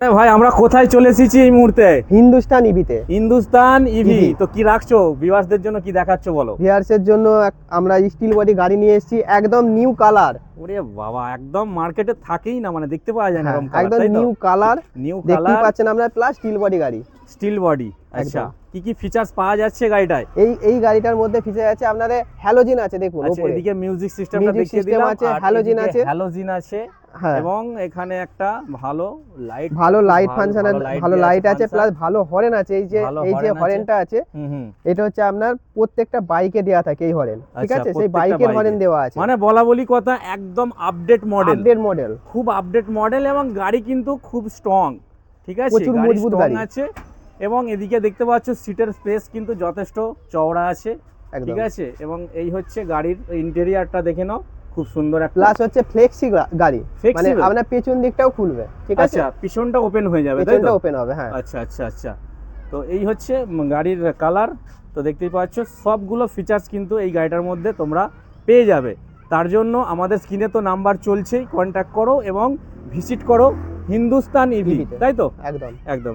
ভাই আমরা কোথায় চলে এসেছি এই মুহূর্তে? হিন্দুস্তান ইভিতে। হিন্দুস্তান ইভি। EV তো কি রাখছো ভিউয়ার্সদের জন্য, কি দেখাচ্ছ বলো? ভিউয়ার্সের জন্য আমরা স্টিল বডি গাড়ি নিয়ে এসেছি, একদম নিউ কালার। ওরে বাবা, একদম মার্কেটে থাকেই না, মানে দেখতে পাওয়া যায় না এরকম কালার, একদম তাই তো? নিউ কালার, নিউ দেখতেই কালার, পাচ্ছেন আমরা, প্লাস স্টিল বডি গাড়ি। Steel body. আচ্ছা, একদম। কি কি ফিচার্স পাওয়া যাচ্ছে গাড়িটায়? এই গাড়িটার মধ্যে ফিচার আছে আপনাদের হ্যালোজিন আছে, দেখুন আচ্ছা, উপরে এদিকে মিউজিক সিস্টেমটা মিউজিক দেখিয়ে সিস্টেম দিলাম, আছে, আর হ্যালোজিন এদিকে আছে। হ্যালোজিন আছে, হ্যাঁ, এবং এখানে একটা ভালো লাইট, ভালো লাইট ফাংশন, ভালো লাইট আছে, function, প্লাস ভালো হর্ন আছে। ভালো এই যে horn আছে। হর্নটা আছে, এটা হচ্ছে আপনার প্রত্যেকটা বাইকে দেওয়া থাকে এই হর্ন, ঠিক আচ্ছা, আছে? সেই প্রত্যেকটা বাইকের হর্ন বাইকে। দেওয়া আছে, মানে বলা বলি কথা, একদম আপডেট মডেল, আপডেট মডেল, খুব আপডেট মডেল, এবং গাড়ি কিন্তু খুব স্ট্রং, ঠিক আছে? প্রচুর গাড়ি মজবুত স্ট্রং গাড়ি। আছে, এবং এদিকে দেখতে পাচ্ছ সিটের স্পেস কিন্তু যথেষ্ট চওড়া আছে, একদম। ঠিক আছে? এবং এই হচ্ছে গাড়ির ইন্টেরিয়রটা দেখে নাও, খুব সুন্দর একটা। প্লাস হচ্ছে ফ্লেক্সি গাড়ি, মানে Flexible? আপনার পেছন দিকটাও খুলবে, ঠিক আছে? আচ্ছা, পিছনটা ওপেন হয়ে যাবে, তাই পেছনটা তো? ওপেন হবে, হ্যাঁ। আচ্ছা আচ্ছা আচ্ছা। তো এই হচ্ছে গাড়ির কালার। তো দেখতেই পাচ্ছ সবগুলো ফিচার্স কিন্তু এই গাড়িটার মধ্যে তোমরা পেয়ে যাবে। তার জন্য আমাদের স্ক্রিনে তো নাম্বার চলছেই, কন্ট্যাক্ট করো এবং ভিজিট করো হিন্দুস্তান ইভি, EV তে। তাই তো? একদম। একদম।